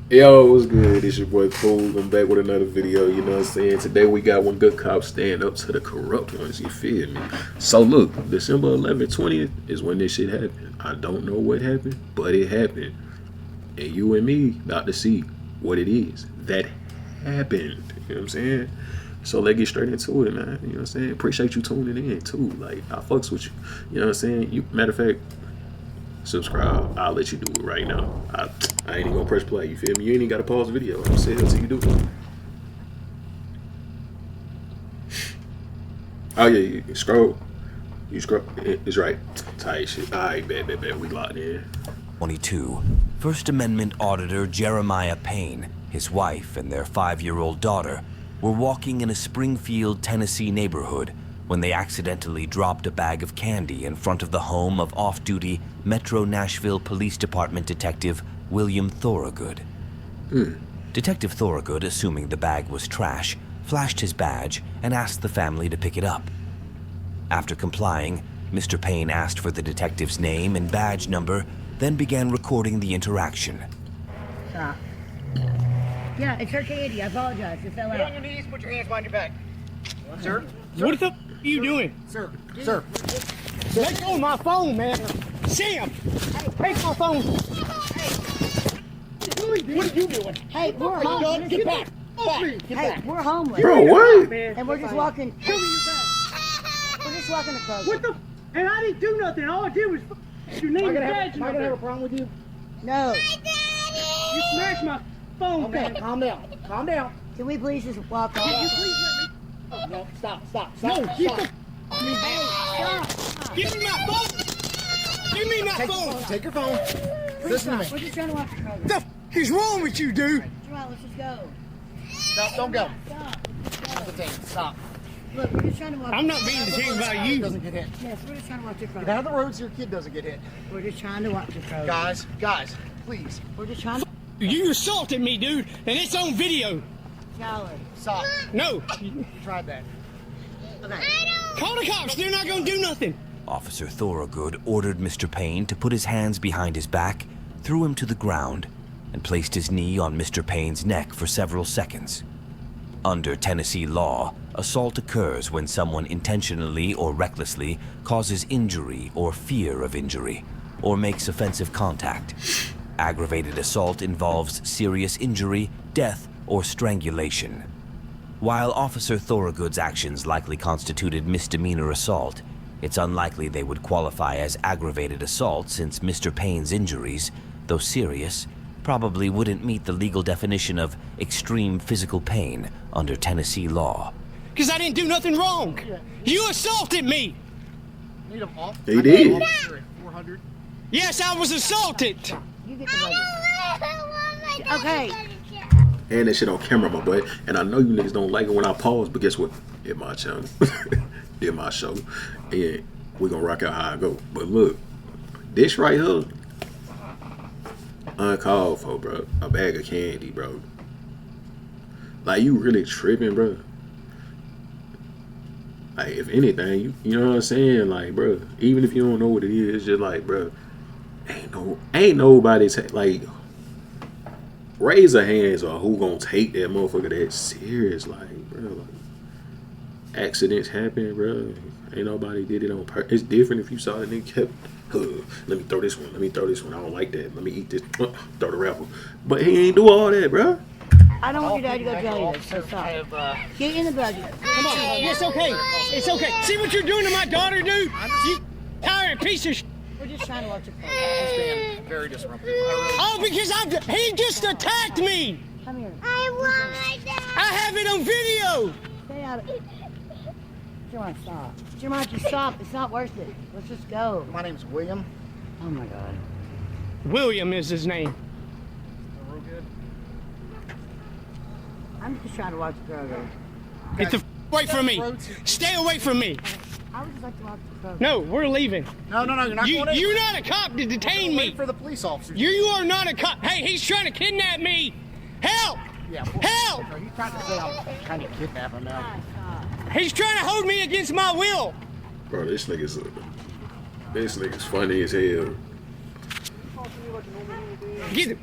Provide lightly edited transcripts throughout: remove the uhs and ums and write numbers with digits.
Yo, what's good? It's your boy Pool. I'm back with another video, you know what I'm saying? Today we got when good cops stand up to the corrupt ones, you feel me? So look, December 11th, 20th is when this shit happened. I don't know what happened, but it happened. And you and me got to see what it is that happened. You know what I'm saying? So let's get straight into it, man. You know what I'm saying? Appreciate you tuning in too. Like, I fucks with you. You know what I'm saying? Matter of fact, subscribe. I'll let you do it right now. I ain't even gonna press play. You feel me? You ain't even gotta pause the video. I'm gonna sit here till you do it. Oh yeah, you scroll. You scroll. It's right. Tight shit. All right, bet. We locked in. 22. First Amendment Auditor Jeremiah Payne, his wife, and their 5-year-old daughter were walking in a Springfield, Tennessee neighborhood when they accidentally dropped a bag of candy in front of the home of off-duty Metro Nashville Police Department Detective William Thorogood. Detective Thorogood, assuming the bag was trash, flashed his badge and asked the family to pick it up. After complying, Mr. Payne asked for the detective's name and badge number, then began recording the interaction. Stop. Yeah, it's her candy. I apologize. It fell out. Get on your knees, put your hands behind your back. Sir? What the f are you doing? Sir. Let go of my phone, man. Sam! Take my phone. What are you doing? Hey, we're homeless. Get back. Hey, we're homeless. Bro, what? And we're just walking. We're just walking across. What the f? And I didn't do nothing. All I did was your name and badge Am I gonna have a number. problem with you? No. You smashed my phone. Okay, calm down. Calm down. Can we please just walk Can you off? please let me? No, stop. No, get the Stop. Give me my phone. Give me my phone. Take your phone. Listen to me. We're just trying to walk across. The f is wrong with you, dude? Come on, let's just go. Stop, don't go. Stop. Stop. Look, we're just trying to walk. I'm not being detained by He you. doesn't get hit. Yes, we're just trying to walk across. Get out of the road so your kid doesn't get hit. We're just trying to walk across. Guys, please. We're just trying to. You assaulted me, dude, and it's on video. Shower. Stop. No. You tried that. Okay. Call the cops. They're not gonna do nothing. Officer Thorogood ordered Mr. Payne to put his hands behind his back, threw him to the ground, and placed his knee on Mr. Payne's neck for several seconds. Under Tennessee law, assault occurs when someone intentionally or recklessly causes injury or fear of injury, or makes offensive contact. Aggravated assault involves serious injury, death, or strangulation. While Officer Thorogood's actions likely constituted misdemeanor assault, it's unlikely they would qualify as aggravated assault since Mr. Payne's injuries, though serious, probably wouldn't meet the legal definition of extreme physical pain under Tennessee law. Because I didn't do nothing wrong. You assaulted me. Need them off. He did. 400. Yes, I was assaulted. You get the buggy. Okay. And that shit on camera, my boy. And I know you niggas don't like it when I pause, but guess what? In my channel. In my show. And we gonna rock out how I go. But look, this right here, uncalled for, bro. A bag of candy, bro. Like, you really tripping, bro. Like, if anything, you know what I'm saying? Like, bro, even if you don't know what it is, it's just like, bro, ain't nobody like, raise a hands on who gonna take that motherfucker that serious. Like, bro, like, accidents happen, bro. Ain't nobody did it on purpose. It's different if you saw the nigga kept, let me throw this one. I don't like that. Let me eat this. Throw the rapper. But he ain't do all that, bro. I don't want your dad to go tell you this, so stop. Get in the buggy. Come on. It's okay. It's okay. See what you're doing to my daughter, dude? You tired piece of shit. We're just trying to watch the car. He's being very disruptive. I Oh, because he just attacked me. Come here. I have it on video. Stay out of it. Jeremiah, stop. Jeremiah, just stop. It's not worth it. Let's just go. My name's William. Oh my God. William is his name. Real good. I'm just trying to watch the car go. Get the f away from me. Stay away from me. I would just like to watch the car. No, we're leaving. No, you're not going in. You're not a cop to detain me. Wait for the police officers. You are not a cop. Hey, he's trying to kidnap me. Help! Yeah. Help! He's trying to say I'm trying to kidnap him now. Stop. He's trying to hold me against my will. Bro, this nigga's funny as hell.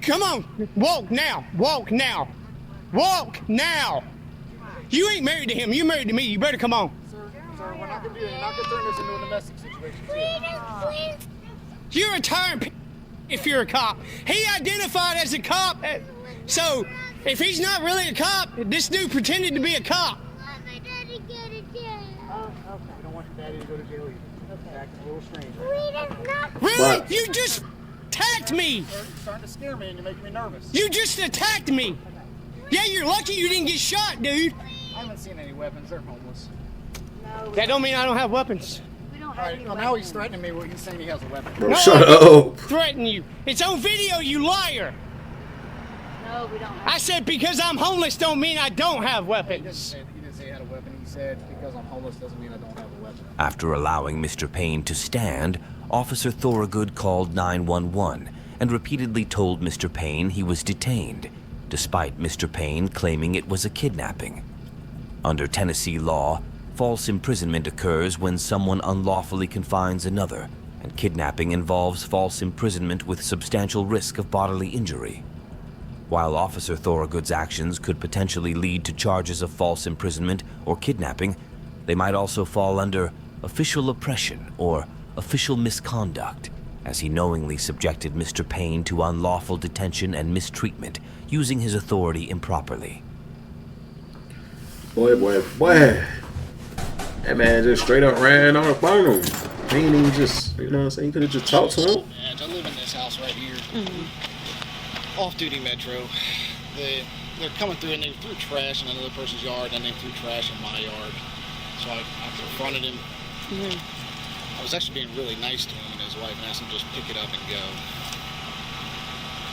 Come on. Walk now. Walk now. Walk now. You ain't married to him. You married to me. You better come on. Sir, we're not gonna do that. We're not gonna turn this into a domestic situation. You're a tyrant if you're a cop. He identified as a cop. So if he's not really a cop, this dude pretended to be a cop. My daddy go to jail. We don't want your daddy to go to jail either. He's acting a little strange. We don't not. Really? But- You just attacked me. Sir, you're starting to scare me and you're making me nervous. You just attacked me. Yeah, you're lucky you didn't get shot, dude. I haven't seen any weapons. They're homeless. That don't mean I don't have weapons. We don't All have right, any well, now he's weapons. threatening me. Well, he's saying he has a weapon. Bro, No. shut up. Threaten you. It's on video, you liar. No, we don't I have. said because I'm homeless don't mean I don't have He didn't weapons. say he had a weapon. He said because I'm homeless doesn't mean I don't have a weapon. After allowing Mr. Payne to stand, Officer Thorogood called 911 and repeatedly told Mr. Payne he was detained, despite Mr. Payne claiming it was a kidnapping. Under Tennessee law, false imprisonment occurs when someone unlawfully confines another, and kidnapping involves false imprisonment with substantial risk of bodily injury. While Officer Thorogood's actions could potentially lead to charges of false imprisonment or kidnapping, they might also fall under official oppression or official misconduct, as he knowingly subjected Mr. Payne to unlawful detention and mistreatment, using his authority improperly. Boy. That man just straight up ran on the phone. He ain't even just, you know what I'm saying? You could have just talked to him. And I live in this house right here. Off-duty Metro. They're coming through and they threw trash in another person's yard and they threw trash in my yard. So I confronted him. I was actually being really nice to him and his wife and asked him to just pick it up and go.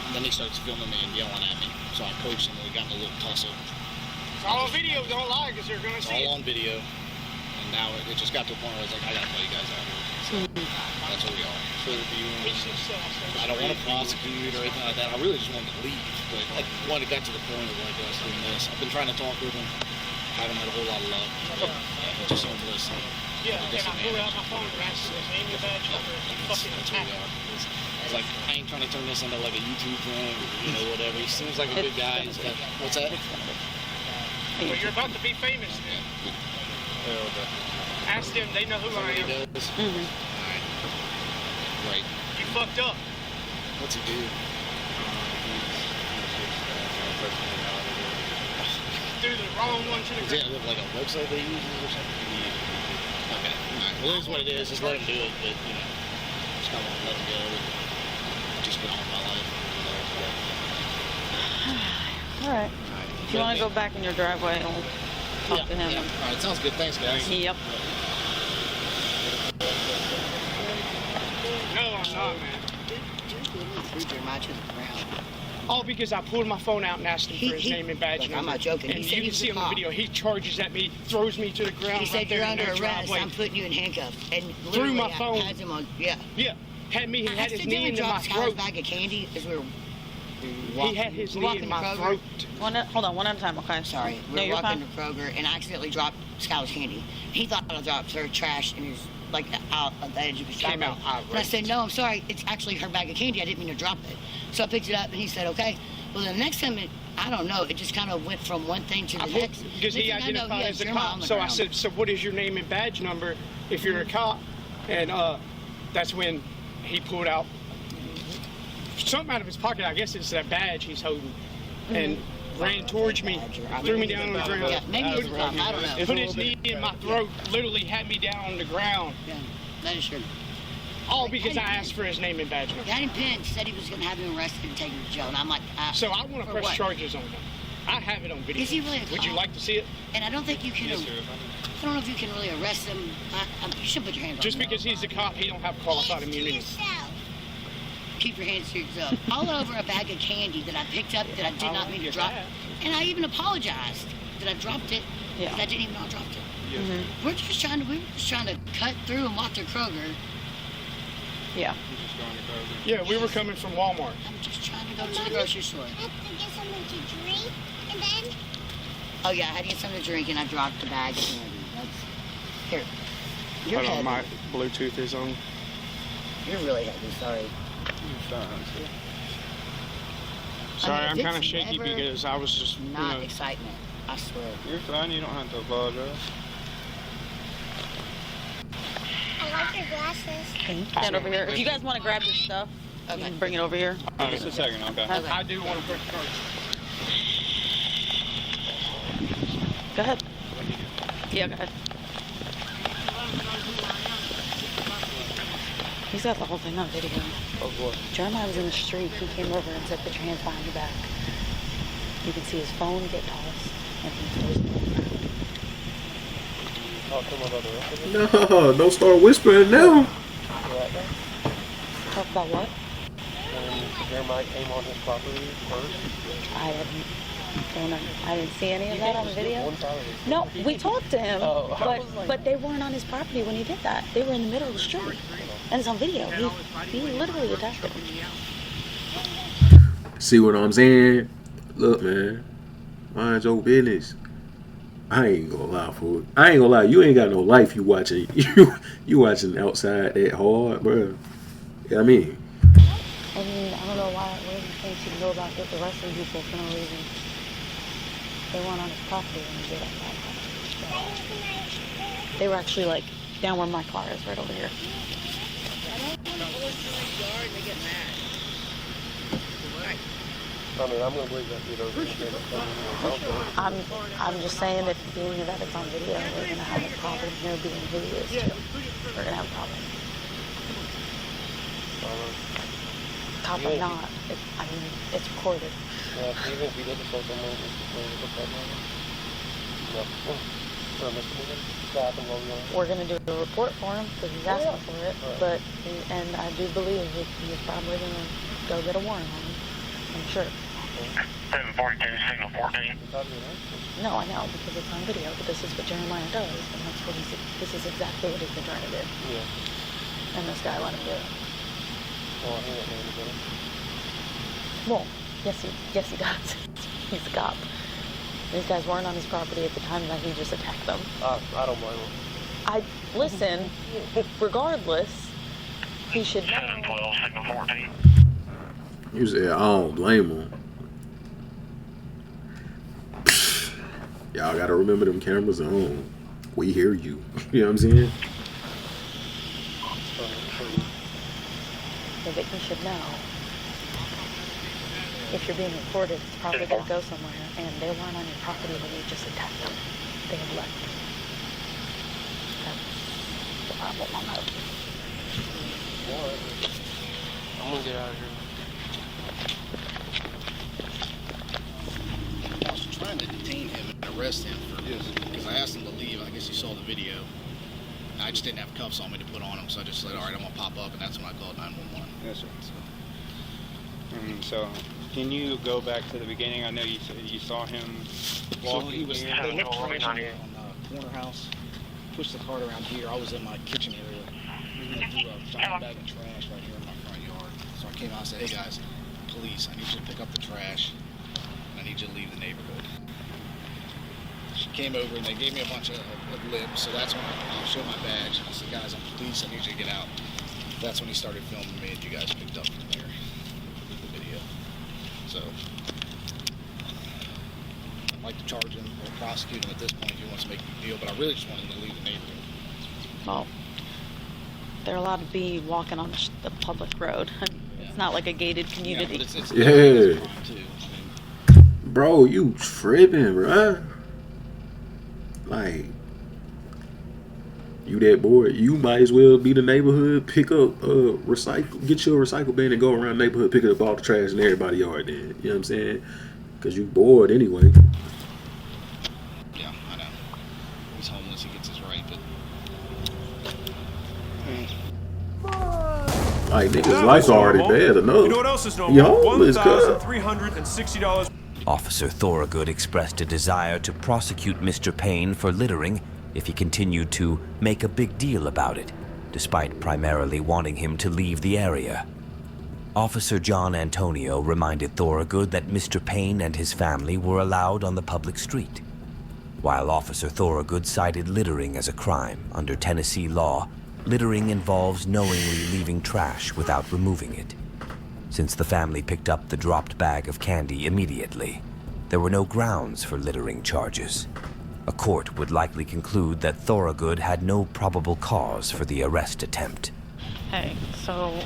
And then he starts filming me and yelling at me. So I approached him and we got in a little tussle. It's all on video, don't lie, because they're gonna It's see all it. on video. And now it just got to a point where I was like, I gotta call you guys out here. So that's where we are. I don't want to prosecute or anything like that. I really just wanted to leave. But when it got to the point of like us doing this, I've been trying to talk with him. Haven't had a whole lot of luck. He just won't listen. Yeah, and I pulled out my phone and asked him, name your badge number, and fucking That's where we attack. are. It's like, I ain't trying to turn this into like a YouTube thing or, you know, whatever. He seems like a good guy. He's got, what's that? Well, you're about to be famous then. Ask them, they know who I He am. does. Alright. Right. You fucked up. What's he do? Threw the wrong one to the Is it ground. like a website they use or something? Okay. Alright. Well, it is what it is. Just let him do it. But, you know, just kind of let him go. Just get on with my life. All right. If you want to go back in your driveway, I'll talk to him. Yeah. Alright. Sounds good. Thanks, guys. Yep. No, I'm not, man. Threw Jeremiah to the ground. All because I pulled my phone out and asked him for his name and badge Look, number. I'm not joking. He And said you he can was see a on the cop. video, he charges at me, throws me to the ground. He said right there you're in under their arrest. driveway. I'm putting you in handcuffs. And Through literally, my I phone. had him on. Yeah. Yeah, he I had his knee accidentally into my dropped Sky's throat. bag of candy as we were He had his knee in my throat. Hold on, one at a time, okay? Sorry, we No, were you're walking fine. to Kroger and I accidentally dropped Skylar's candy. He thought I dropped her trash and he was like out of the edge of his Came driveway. out And I said, no, I'm sorry, it's actually her bag of candy. I didn't mean to drop it. So I picked it up and he said, okay. Well, the next time, I don't know, it just kind of went from one thing to the next. Because he Next thing I know, identified had as a Jeremiah on cop. the So I ground. said, so what is your name and badge number if you're a cop? And that's when he pulled out something out of his pocket. I guess it's that badge he's holding. And ran towards me, threw me down on the ground. Yeah, maybe it's a cop, I don't know. Put his knee in my throat, literally had me down on the ground. Yeah, that is true. All because I asked for his name and badge number. Danny Penn said he was going to have him arrested and taken to jail. And I'm like, So I want to for press what? charges on him. I have it on video. Is he really a Would you cop? like to see it? And I don't think you can. I don't know if you can really arrest him. You should put your hands on Just him. because he's a cop, he don't have qualified immunity. Keep your hands to yourself. All over a bag of candy that I picked up that I did not mean to drop. And I even apologized that I dropped it. Yeah. Because I didn't even know I dropped it. We were just trying to cut through and walk to Kroger. Yeah. Yeah, we were coming from Walmart. I'm just trying to go to the grocery store. I have to get something to drink, and then Oh yeah, I had to get something to drink and I dropped the bag of candy. That's here. You're heavy. Bluetooth is on. You're really heavy, sorry. Sorry, I I'm mean, kind of it's shaky never because I was just, not excitement. I swear. You're fine. You don't have to apologize. I like your glasses. Stand over here. If you guys want to grab your stuff, you Okay. can bring it over here. Just a second, okay. Okay. I do want to put first. Go ahead. Yeah, go ahead. He's got the whole thing on video. Of what? Jeremiah was in the street. He came over and said, put your hands behind your back. You can see his phone get tossed, and he throws it on the ground. Talk to him about the rest of it. No, don't start whispering now. Talk about what? When Jeremiah came on his property first. I didn't see any of that on the video. One side of it. No, we talked to him, Oh, I was like- but they weren't on his property when he did that. They were in the middle of the street, and it's on video. He literally attacked him. See what I'm saying? Look, man, mind your business. I ain't gonna lie, fool. I ain't gonna lie. You ain't got no life. You watching you watching outside that hard, bro. Yeah, I mean, I mean, I don't know why. What do you think you know about the rest of the people for no reason? They weren't on his property when he did that. They were actually like down where my car is, right over here. I mean, I'm gonna believe that dude over there. I'm just saying if being that it's on video, we're gonna have a problem here being who he is too. We're gonna have a problem. Cop or not, I mean, it's recorded. Yeah, even if he didn't post on my We're gonna do a report for him because he's asking for it. But and I do believe that he's probably gonna go get a warrant on him. I'm sure. 742, signal 14. No, I know because it's on video. But this is what Jeremiah does, and that's what this is exactly what he's been trying to do. Yeah. And this guy let him do it. Well, he didn't know to do it. Well, yes he does. He's a cop. These guys weren't on his property at the time that he just attacked them. I don't blame him. Listen, regardless, he should know. 712, signal 14. you said I don't blame him. Y'all gotta remember them cameras are on. We hear you. You know what I'm saying? Yeah, but he should know. If you're being recorded, it's probably going to go somewhere. And they weren't on your property when you just attacked them. They had left. That's the problem on that. I'm gonna get out of here. I was trying to detain him and arrest him because I asked him to leave. I guess you saw the video. And I just didn't have cuffs on me to put on him, so I just said, all right, I'm gonna pop up, and that's when I called 911. Yes, sir. So, can you go back to the beginning? I know you said you saw him walking So he was here. they left trash on the corner house, pushed the cart around here. I was in my kitchen area. We threw a giant bag of trash right here in my front yard. So I came out and said, hey guys, police, I need you to pick up the trash. I need you to leave the neighborhood. She came over and they gave me a bunch of lips, so that's when I showed my badge. I said, guys, I'm police, I need you to get out. That's when he started filming me and you guys picked up from there, the video. So, I'd like to charge him or prosecute him at this point if he wants to make a big deal, but I really just want him to leave the neighborhood. Well, they're allowed to be walking on the public road. It's not like a gated community. Yeah, but it's Yeah. it's a crime too. I mean, Bro, you tripping, bruh. Like, you that bored, you might as well be the neighborhood, pick up, recycle, get you a recycle bin and go around the neighborhood, pick up all the trash in everybody's yard then. You know what I'm saying? Because you bored anyway. yeah, I know. He's homeless, he gets his right, but Like, niggas' life's already bad enough. You know what else is normal? You homeless, cuz. $1,360. Officer Thorogood expressed a desire to prosecute Mr. Payne for littering if he continued to make a big deal about it, despite primarily wanting him to leave the area. Officer John Antonio reminded Thorogood that Mr. Payne and his family were allowed on the public street. While Officer Thorogood cited littering as a crime under Tennessee law, littering involves knowingly leaving trash without removing it. Since the family picked up the dropped bag of candy immediately, there were no grounds for littering charges. A court would likely conclude that Thorogood had no probable cause for the arrest attempt. Hey, so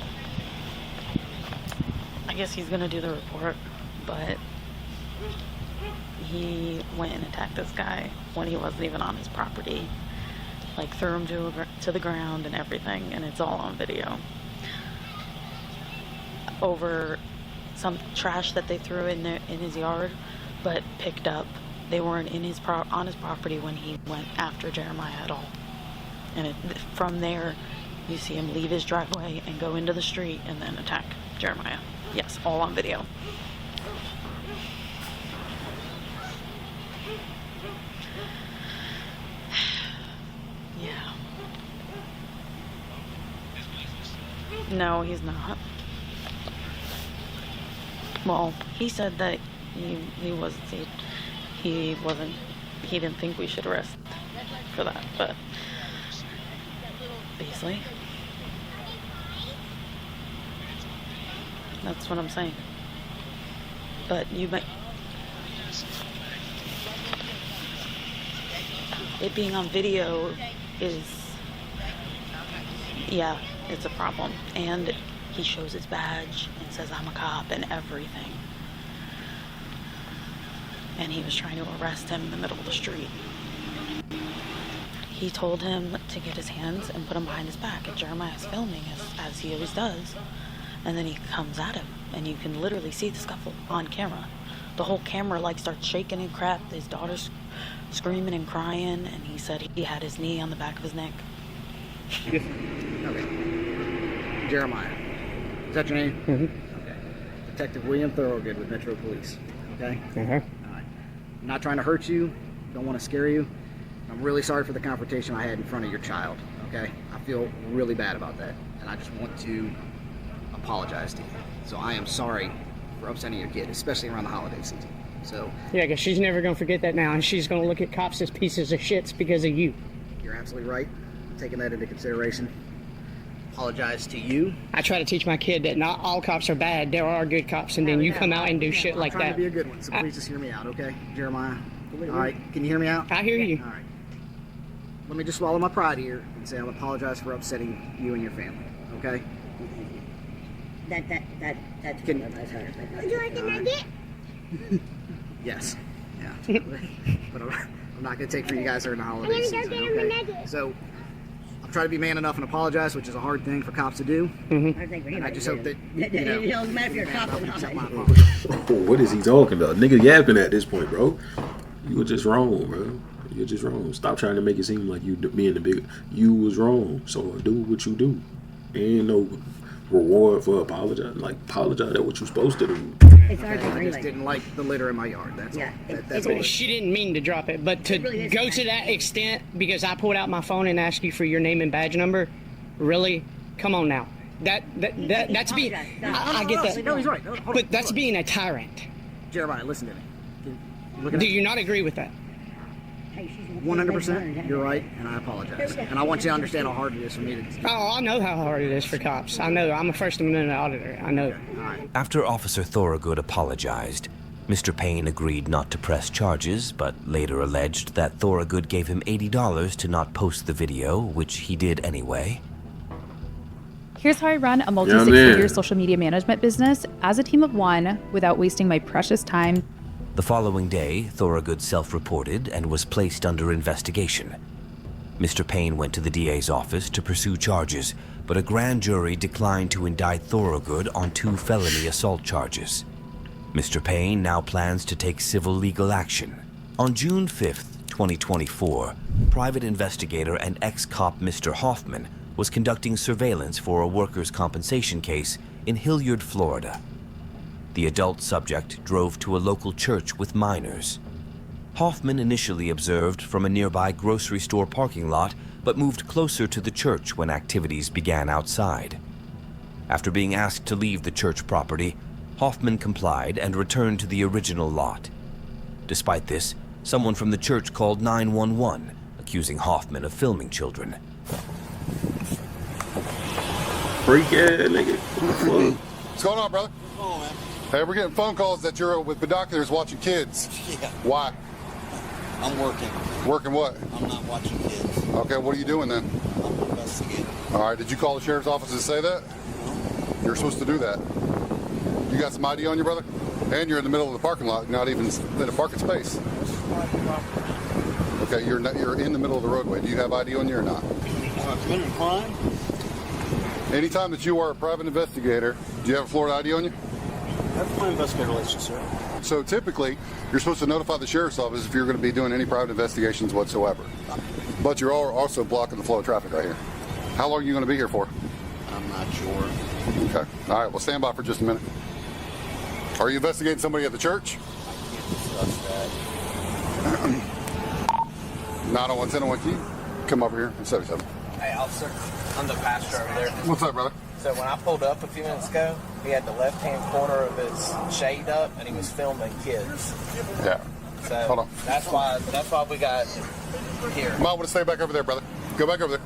I guess he's gonna do the report, but he went and attacked this guy when he wasn't even on his property. Like, threw him to the ground and everything, and it's all on video. Over some trash that they threw in his yard, but picked up. They weren't on his property when he went after Jeremiah at all. And from there, you see him leave his driveway and go into the street and then attack Jeremiah. Yes, all on video. Yeah. No, he's not. Well, he said that he didn't think we should arrest for that, but Beasley. That's what I'm saying. But you might. It being on video is, yeah, it's a problem. And he shows his badge and says, I'm a cop and everything. And he was trying to arrest him in the middle of the street. He told him to get his hands and put them behind his back. And Jeremiah's filming as he always does. And then he comes at him. And you can literally see the scuffle on camera. The whole camera like starts shaking and crap. His daughter's screaming and crying. And he said he had his knee on the back of his neck. Okay. Jeremiah. Is that your name? Mm-hmm. Okay. Detective William Thorogood with Metro Police. Okay? Uh-huh. All right. I'm not trying to hurt you. Don't want to scare you. I'm really sorry for the confrontation I had in front of your child. Okay? I feel really bad about that. And I just want to apologize to you. So I am sorry for upsetting your kid, especially around the holiday season. So Yeah, because she's never going to forget that now, and she's going to look at cops as pieces of shits because of you. you're absolutely right. Taking that into consideration. Apologize to you. I try to teach my kid that not all cops are bad. There are good cops, and then you come out and do shit like I'm trying that. to be a good one, so please just hear me out, okay? Jeremiah. All right, can you hear me out? I hear you. All right. Let me just swallow my pride here and say I apologize for upsetting you and your family, okay? That's Can- Would you like a nugget? Yes. Yeah. But I'm not going to take for you guys during the holiday season, go get him a okay? nugget. So, I'm trying to be man enough and apologize, which is a hard thing for cops to do. And I just hope that, you know, It doesn't matter if you're a cop or I'll accept my not. apology. Oh, what is he talking about? Nigga yapping at this point, bro. You were just wrong, bro. You're just wrong. Stop trying to make it seem like you being the big. You was wrong. So do what you do. Ain't no reward for apologizing. Like, apologize at what you're supposed to do. It's hard to I just relate. didn't like the litter in my yard. That's Yeah, all. it- That's it- all. She didn't mean to drop it, but to really is go bad. to that extent because I pulled out my phone and asked you for your name and badge number, really? Come on now. That's being. I get that. No, he's right. No, hold on, But that's hold on. being a tyrant. Jeremiah, listen to me. Look at Do it. you not agree with that? 100%, you're right, and I apologize. And I want you to understand how hard it is for me to. Oh, I know how hard it is for cops. I know. I'm a First Amendment auditor. I know. All right. After Officer Thorogood apologized, Mr. Payne agreed not to press charges, but later alleged that Thorogood gave him $80 to not post the video, which he did anyway. Here's how I run a Yeah, multi-six-figure man. social media management business as a team of one without wasting my precious time. The following day, Thorogood self-reported and was placed under investigation. Mr. Payne went to the DA's office to pursue charges, but a grand jury declined to indict Thorogood on 2 felony assault charges. Mr. Payne now plans to take civil legal action. On June 5th, 2024, private investigator and ex-cop Mr. Hoffman was conducting surveillance for a workers' compensation case in Hilliard, Florida. The adult subject drove to a local church with minors. Hoffman initially observed from a nearby grocery store parking lot, but moved closer to the church when activities began outside. After being asked to leave the church property, Hoffman complied and returned to the original lot. Despite this, someone from the church called 911, accusing Hoffman of filming children. Freak ass nigga. What the fuck? What's going on, brother? Oh, man. Hey, we're getting phone calls that you're with binoculars watching kids. Yeah. Why? I'm working. Working what? I'm not watching kids. Okay, what are you doing then? I'm investigating. All right, did you call the sheriff's office to say that? No. You're supposed to do that. You got some ID on you, brother? And you're in the middle of the parking lot, not even in a parking space. Okay, you're in the middle of the roadway. Do you have ID on you or not? Committed a crime? Anytime that you are a private investigator, do you have a Florida ID on you? I have my investigator license, sir. So typically, you're supposed to notify the sheriff's office if you're going to be doing any private investigations whatsoever. But you're also blocking the flow of traffic right here. How long are you going to be here for? I'm not sure. Okay. All right, well, stand by for just a minute. Are you investigating somebody at the church? I can't discuss that. 901-1001, can you come over here? 77. Hey, officer, I'm the pastor over there. What's up, brother? So when I pulled up a few minutes ago, he had the left-hand corner of his shade up, and he was filming kids. Yeah. So hold on. That's why we got here. Might want to stay back over there, brother. Go back over there.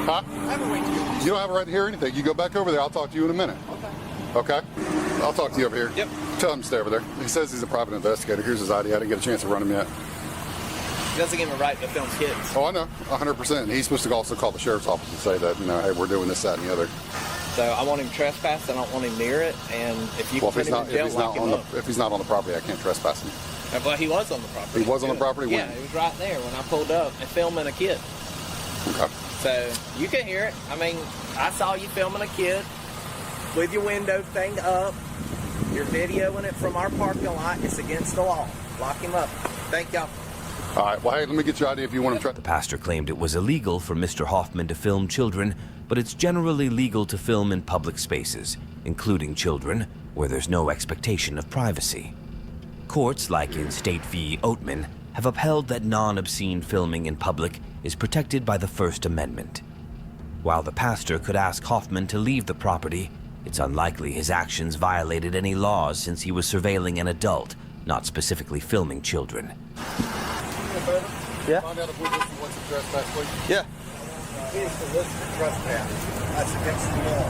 Huh? I have a right to hear this. You don't have a right to hear anything. You go back over there. I'll talk to you in a minute. Okay? I'll talk to you over here. Yep. Tell him to stay over there. He says he's a private investigator. Here's his ID. I didn't get a chance to run him yet. He doesn't give him a right to film kids. Oh, I know. 100%. He's supposed to also call the sheriff's office and say that, hey, we're doing this, that, and the other. So I want him trespassed. I don't want him near it. And if you Well, can put him in jail, lock him up. if he's not on the property, I can't trespass him. Well, he was on the property. He was on the property? Yeah, When? he was right there when I pulled up and filming a kid. Okay. So you can hear it. I mean, I saw you filming a kid with your window thing up. You're videoing it from our parking lot. It's against the law. Lock him up. Thank y'all. All right. Well, hey, let me get your ID if you want to try. The pastor claimed it was illegal for Mr. Hoffman to film children, but it's generally legal to film in public spaces, including children, where there's no expectation of privacy. Courts, like in State v. Oatman, have upheld that non-obscene filming in public is protected by the First Amendment. While the pastor could ask Hoffman to leave the property, it's unlikely his actions violated any laws since he was surveilling an adult, not specifically filming children. Yeah. Find out if we're listed what's the trespass, please. Yeah. Here's the list for trespass. That's against the law.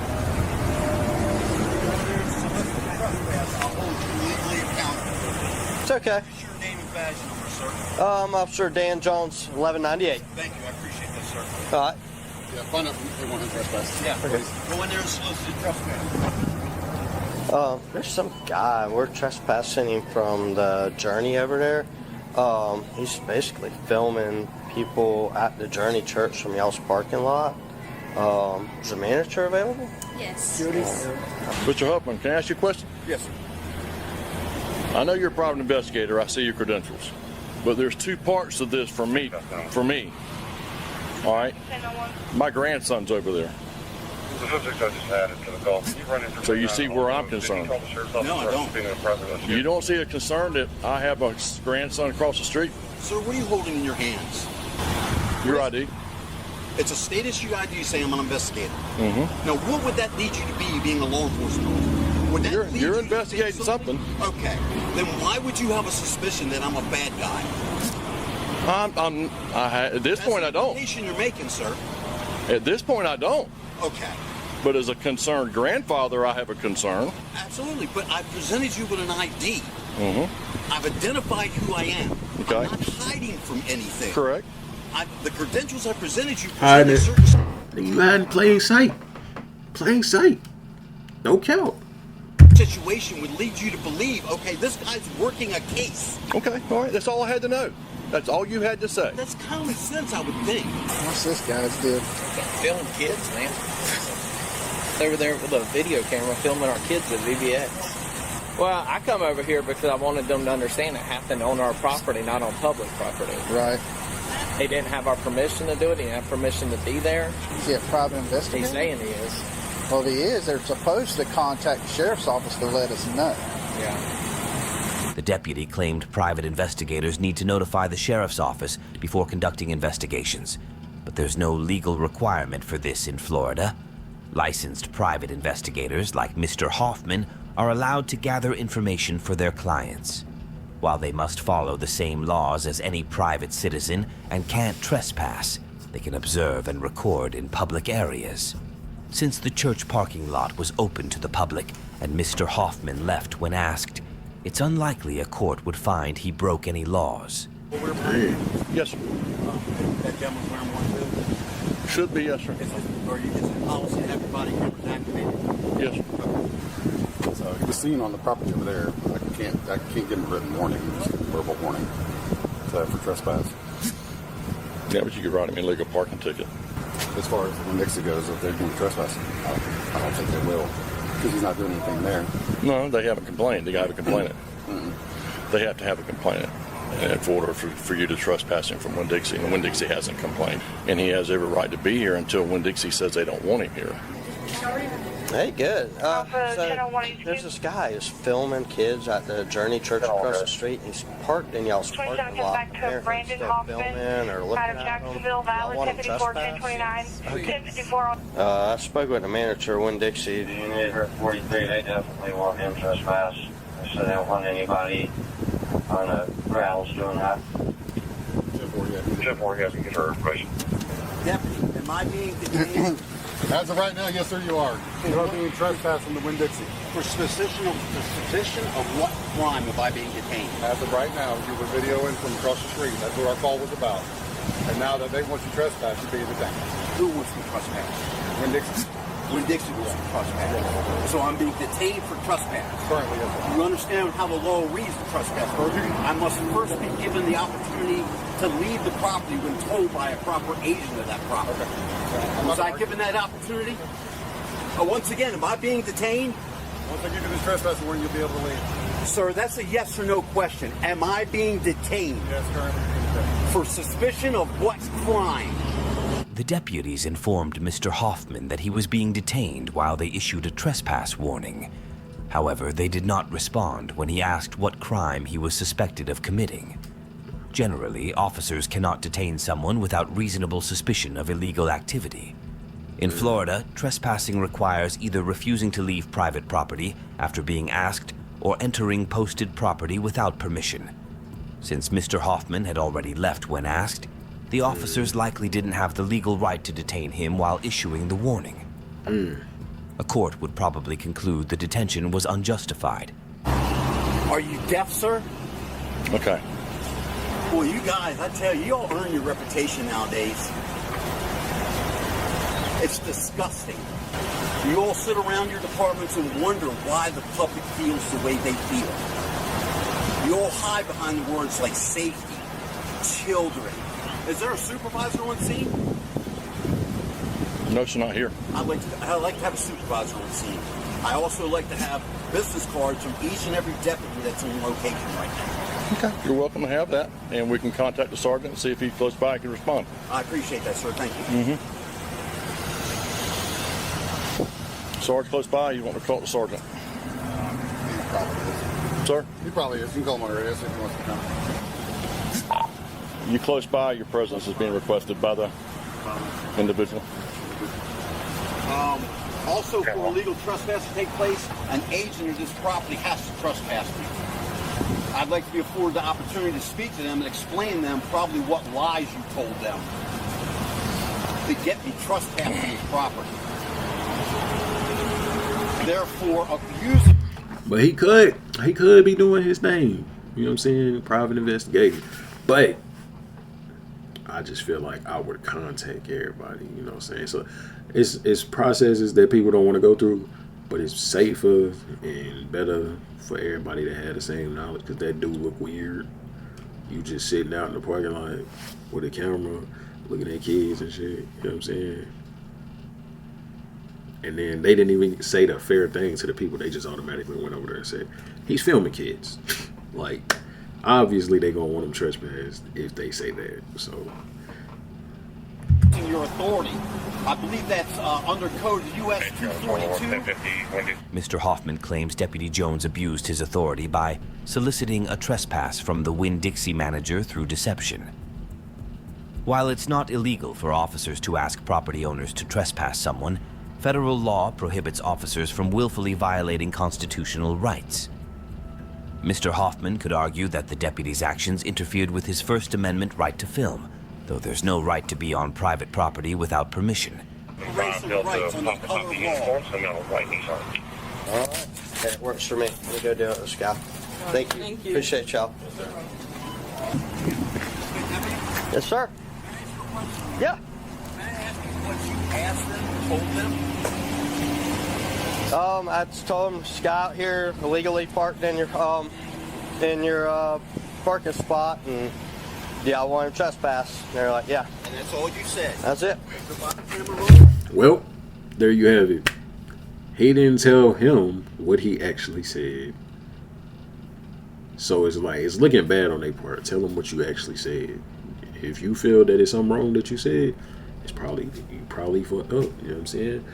Here's the list for trespass. I'll hold you legally accountable. It's okay. What's your name and badge number, sir? Officer Dan Jones, 1198. Thank you. I appreciate that, sir. All right. Yeah, find out if they want him trespass. Yeah. Please. Go in there and solicit trespass. There's some guy. We're trespassing him from the Journey over there. He's basically filming people at the Journey Church from y'all's parking lot. Is the manager available? Yes. Mr. Huffman, can I ask you a question? Yes, sir. I know you're a private investigator. I see your credentials. But there's two parts to this for me. All right? My grandson's over there. So you see where I'm concerned. No, I don't. You don't see a concern that I have a grandson across the street? Sir, what are you holding in your hands? Your ID. It's a state issue ID saying I'm an investigator. Mm-hmm. Now, what would that lead you to be being a law enforcement officer? Would that lead You're you investigating to something. Okay. Then why would you have a suspicion that I'm a bad guy? At this point, I don't. That's the implication you're making, sir. At this point, I don't. Okay. But as a concerned grandfather, I have a concern. Absolutely. But I presented you with an ID. Mm-hmm. I've identified who I am. Okay. I'm not hiding from anything. Correct. The credentials I presented you Hiding. presented certain You hide in plain sight. Plain sight. No count. situation would lead you to believe, okay, this guy's working a case. Okay, all right. That's all I had to know. That's all you had to say. That's common sense, I would think. What's this guy's doing? Filming kids, man. Over there with a video camera filming our kids at VBX. Well, I come over here because I wanted them to understand it happened on our property, not on public property. Right. He didn't have our permission to do it. He didn't have permission to be there. Is he a private investigator? He's saying he is. Well, if he is, they're supposed to contact the sheriff's office to let us know. Yeah. The deputy claimed private investigators need to notify the sheriff's office before conducting investigations, but there's no legal requirement for this in Florida. Licensed private investigators like Mr. Hoffman are allowed to gather information for their clients. While they must follow the same laws as any private citizen and can't trespass, they can observe and record in public areas. Since the church parking lot was open to the public and Mr. Hoffman left when asked, it's unlikely a court would find he broke any laws. Yes, sir. That gentleman's wearing one too? Should be, yes, sir. Is it policy that everybody cameras activated? Yes, sir. So he was seen on the property over there. I can't give him a written warning, just a verbal warning for trespass. Yeah, but you could write him an illegal parking ticket. As far as when Nixie goes, if they're doing trespassing, I don't think they will, because he's not doing anything there. No, they haven't complained. They got to complain it. They have to have a complainant in order for you to trespass him from Winn-Dixie, and Winn-Dixie hasn't complained. And he has every right to be here until Winn-Dixie says they don't want him here. Hey, good. So there's this guy who's filming kids at the Journey Church across the street. He's parked in y'all's parking lot there. He's still filming or looking at them. Y'all want him trespass? Okay. I spoke with the manager of Winn-Dixie. Unit 43, they definitely want him trespass. They said they don't want anybody on the grounds doing that. Chip 4, yes, get her information. Deputy, am I being detained? As of right now, yes, sir, you are. You are being trespassed from the Winn-Dixie. For suspicion of what crime am I being detained? As of right now, you were videoing from across the street. That's what our call was about. And now that they want you trespassed, you're being detained. Who wants to trespass? Winn-Dixie. Winn-Dixie wants to trespass. So I'm being detained for trespass. Currently, yes, sir. You understand how the law reads the trespass. I must first be given the opportunity to leave the property when told by a proper agent of that property. Okay. Was I given that opportunity? Once again, am I being detained? Once I give you this trespass warning, you'll be able to leave. Sir, that's a yes or no question. Am I being detained? Yes, currently being detained. For suspicion of what crime? The deputies informed Mr. Hoffman that he was being detained while they issued a trespass warning. However, they did not respond when he asked what crime he was suspected of committing. Generally, officers cannot detain someone without reasonable suspicion of illegal activity. In Florida, trespassing requires either refusing to leave private property after being asked or entering posted property without permission. Since Mr. Hoffman had already left when asked, the officers likely didn't have the legal right to detain him while issuing the warning. A court would probably conclude the detention was unjustified. Are you deaf, sir? Okay. Well, you guys, I tell you, you all earn your reputation nowadays. It's disgusting. You all sit around your departments and wonder why the public feels the way they feel. You all hide behind the words like safety, children. Is there a supervisor on scene? No, she's not here. I'd like to have a supervisor on scene. I also like to have business cards from each and every deputy that's on location right now. Okay. You're welcome to have that, and we can contact the sergeant and see if he's close by and can respond. I appreciate that, sir. Thank you. Sarge close by, you want to call the sergeant? He probably is. Sir? He probably is. You can call him on the radio, see if he wants to come. You close by, your presence is being requested by the individual. Also, for illegal trespass to take place, an agent of this property has to trespass me. I'd like to be afforded the opportunity to speak to them and explain to them probably what lies you told them to get me trespassing this property. Therefore, abusing. But he could be doing his thing. You know what I'm saying? Private investigating. But I just feel like I would contact everybody, you know what I'm saying? So it's processes that people don't want to go through, but it's safer and better for everybody to have the same knowledge, because that do look weird. You just sitting out in the parking lot with a camera, looking at kids and shit, you know what I'm saying? And then they didn't even say the fair thing to the people. They just automatically went over there and said, he's filming kids. Like, obviously they gonna want him trespassed if they say that, so. Your authority. I believe that's under code US 242. Mr. Hoffman claims Deputy Jones abused his authority by soliciting a trespass from the Winn-Dixie manager through deception. While it's not illegal for officers to ask property owners to trespass someone, federal law prohibits officers from willfully violating constitutional rights. Mr. Hoffman could argue that the deputy's actions interfered with his First Amendment right to film, though there's no right to be on private property without permission. Erase their rights under color of law. All right. That works for me. Let me go do it with this guy. Thank you. Thank you. Appreciate y'all. Yes, sir. Yeah. I just told him, this guy out here illegally parked in your parking spot, and yeah, I want him to trespass. And they're like, yeah. And that's all you said. That's it. Well, there you have it. He didn't tell him what he actually said. So it's like, it's looking bad on their part. Tell them what you actually said. If you feel that it's something wrong that you said, it's probably, you probably fucked up. You know what I'm saying?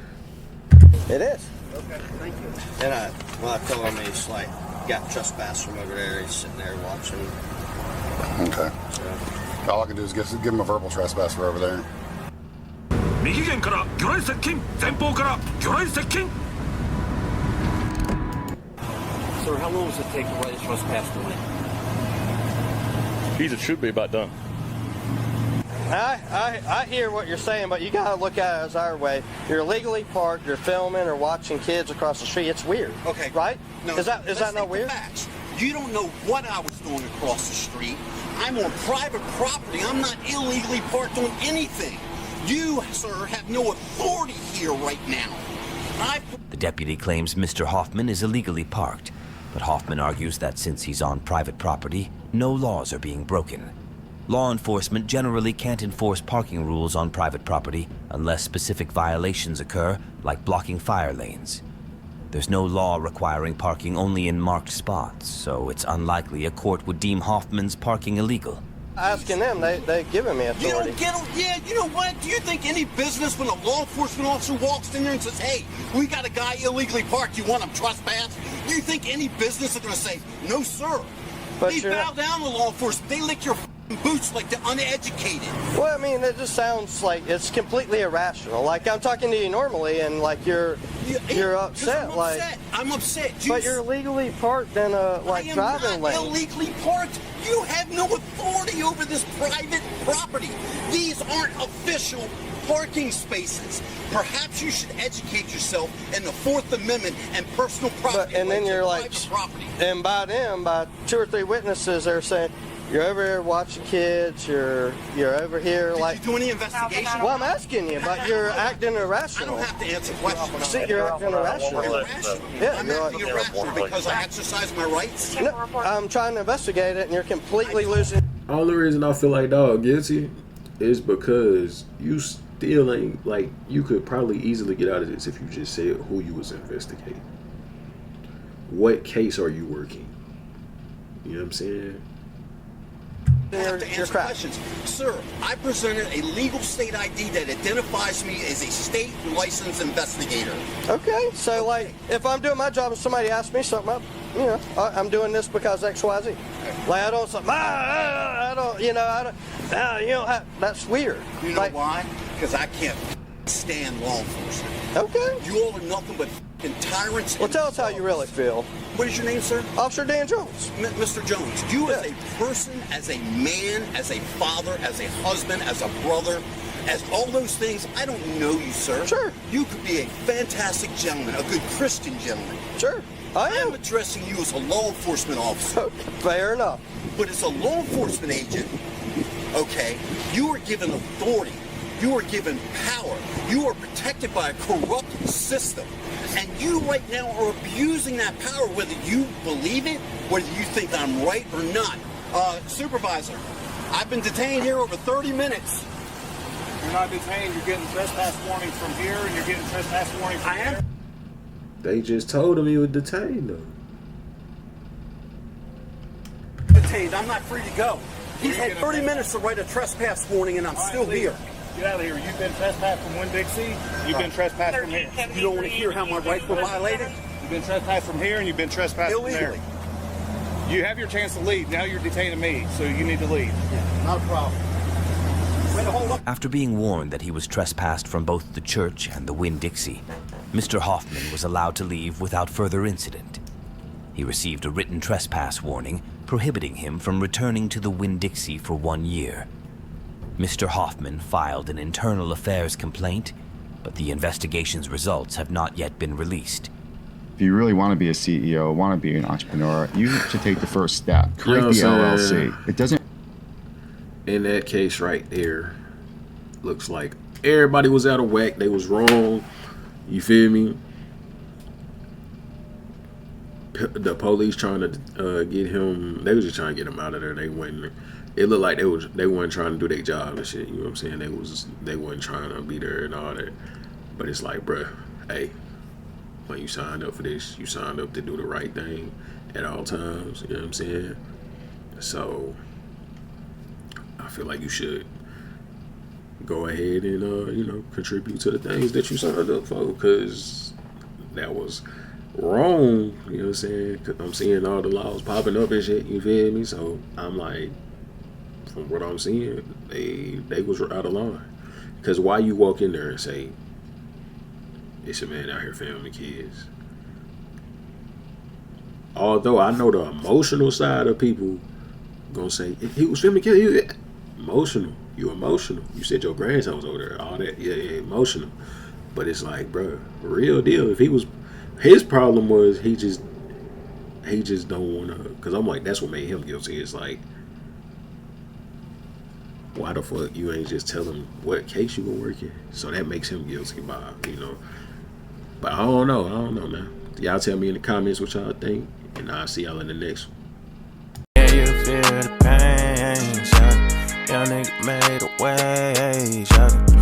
It is. Okay, thank you. And I told him he's like, got trespassed from over there. He's sitting there watching. Okay. So. All I can do is give him a verbal trespass for over there. 右舷から魚雷接近前方から魚雷接近 Sir, how long does it take to write a trespass warning? It should be about done. I hear what you're saying, but you gotta look at it as our way. You're illegally parked, you're filming or watching kids across the street. It's weird. Okay. Right? No, is that not weird? Facts. You don't know what I was doing across the street. I'm on private property. I'm not illegally parked on anything. You, sir, have no authority here right now. The deputy claims Mr. Hoffman is illegally parked, but Hoffman argues that since he's on private property, no laws are being broken. Law enforcement generally can't enforce parking rules on private property unless specific violations occur, like blocking fire lanes. There's no law requiring parking only in marked spots, so it's unlikely a court would deem Hoffman's parking illegal. Asking them, they giving me authority. You don't get them. Yeah, you know what? Do you think any business when a law enforcement officer walks in there and says, hey, we got a guy illegally parked, you want him trespassed? Do you think any business is going to say, no, sir? But they bow down to law enforcement. They lick your boots like they're uneducated. Well, I mean, it just sounds like it's completely irrational. Like, I'm talking to you normally, and like you're upset. I'm upset. But you're illegally parked in a driving lane. Illegally parked. You have no authority over this private property. These aren't official parking spaces. Perhaps you should educate yourself in the Fourth Amendment and personal property. And then you're like, property. And by 2 or 3 witnesses, they're saying, you're over here watching kids, you're over here Did you do any investigation? Well, I'm asking you, but you're acting irrational. I don't have to answer questions. See, you're acting irrational. Yeah, I'm acting irrational because I exercise my rights? No, I'm trying to investigate it, and you're completely losing. Only reason I feel like dog guilty is because you still ain't, like, you could probably easily get out of this if you just said who you was investigating. What case are you working? You know what I'm saying? I have to answer questions. Sir, I presented a legal state ID that identifies me as a state licensed investigator. Okay, so like, if I'm doing my job and somebody asks me something, I'm doing this because X, Y, Z. Like, I don't say, that's weird. You know why? Because I can't stand law enforcement. Okay. You all are nothing but tyrants. Well, tell us how you really feel. What is your name, sir? Officer Dan Jones. Mr. Jones, you as a person, as a man, as a father, as a husband, as a brother, as all those things, I don't know you, sir. Sure. You could be a fantastic gentleman, a good Christian gentleman. Sure. I am addressing you as a law enforcement officer. Okay, fair enough. But as a law enforcement agent, okay, you are given authority. You are given power. You are protected by a corrupt system. And you right now are abusing that power, whether you believe it, whether you think I'm right or not. Supervisor, I've been detained here over 30 minutes. You're not detained. You're getting trespass warnings from here, and you're getting trespass warnings from there. They just told him he was detained, though. Detained. I'm not free to go. He's had 30 minutes to write a trespass warning, and I'm still here. Get out of here. You've been trespassed from Winn-Dixie. You've been trespassed from here. You don't want to hear how my rights were violated? You've been trespassed from here, and you've been trespassed illegally. From there. You have your chance to leave. Now you're detaining me, so you need to leave. Yeah, not a problem. After being warned that he was trespassed from both the church and the Winn-Dixie, Mr. Hoffman was allowed to leave without further incident. He received a written trespass warning prohibiting him from returning to the Winn-Dixie for 1 year. Mr. Hoffman filed an internal affairs complaint but the investigation's results have not yet been released. If you really want to be a CEO, want to be an entrepreneur, you should take the first step. Create the LLC. It doesn't. In that case right there, looks like everybody was out of whack. They was wrong. You feel me? The police trying to get him. They was just trying to get him out of there. They went. It looked like they weren't trying to do their job and shit. You know what I'm saying? They wasn't trying to be there and all that. But it's like, bruh, hey, when you signed up for this, you signed up to do the right thing at all times. You know what I'm saying? So I feel like you should go ahead and contribute to the things that you signed up for, because that was wrong. You know what I'm saying? Because I'm seeing all the laws popping up and shit. You feel me? So I'm like, from what I'm seeing, they was out of line. Because why you walk in there and say, it's a man out here filming kids? Although I know the emotional side of people gonna say, he was filming kids. Emotional. You emotional. You said your grandson was over there. All that. Yeah, emotional. But it's like, bro, real deal. If he was, his problem was he just don't want to. Because I'm like, that's what made him guilty. It's like, why the fuck you ain't just tell him what case you were working? So that makes him guilty by, But I don't know, man. Y'all tell me in the comments what y'all think, and I'll see y'all in the next one. Yeah, you feel the pain, shawty. Young nigga made a way, shawty.